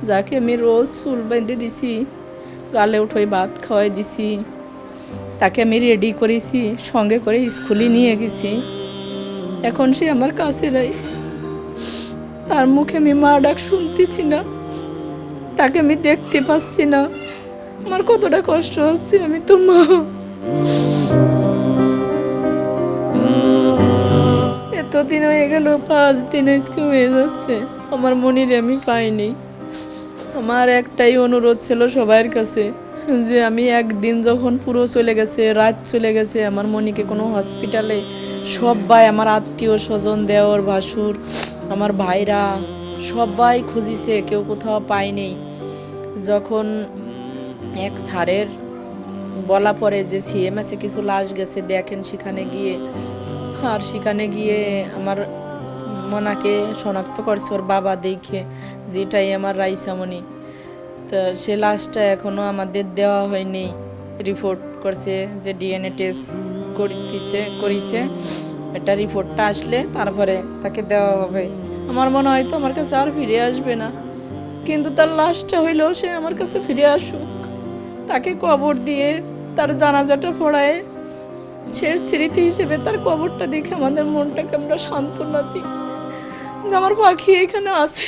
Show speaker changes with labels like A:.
A: যাকে আমি রোজ চুল বেঁধে দিছি, গালে উঠে ভাত খাওয়াই দিছি, তাকে আমি রেডি করেছি, সঙ্গে করে স্কুলে নিয়ে গেছি। এখন সে আমার কাছে নাই, তার মুখে আমি মা ডাক শুনতেছি না, তাকে আমি দেখতে পাচ্ছি না। আমার কতটা কষ্ট হচ্ছে, আমি তো মা। এতদিন হয়ে গেল, 5 দিন আজকে হয়ে যাচ্ছে, আমার মনিরে আমি পাইনি। আমার একটাই অনুরোধ ছিল সবার কাছে, যে আমি একদিন যখন পুরো চলে গেছে, রাত চলে গেছে, আমার মনিকে কোনো হসপিটালে সবাই, আমার আত্মীয় স্বজন, দেওর ভাসুর, আমার ভাইরা সবাই খুঁজিছে, কেউ কোথাও পায়নি। যখন এক স্যারের বলা পরে যে সিএমএসে কিছু লাশ গেছে, দেখেন সেখানে গিয়ে, আর সেখানে গিয়ে আমার মনাকে শনাক্ত করছে ওর বাবা দেখে, যেটাই আমার রাইসামণি। তো সে লাশটা এখনও আমাদের দেওয়া হয়নি। রিপোর্ট করছে যে ডিএনএ টেস্ট করিছে, এটা রিপোর্টটা আসলে তারপরে তাকে দেওয়া হবে। আমার মনে হয় তো আমার কাছে আর ফিরে আসবে না, কিন্তু তার লাশটা হইলেও সে আমার কাছে ফিরে আসুক, তাকে কবর দিয়ে তার জানাজাটা পড়ায় শেষ স্মৃতি হিসেবে তার কবরটা দেখে আমাদের মনটাকে আমরা সান্ত্বনা দিই যে আমার পাখি এখানে আছে।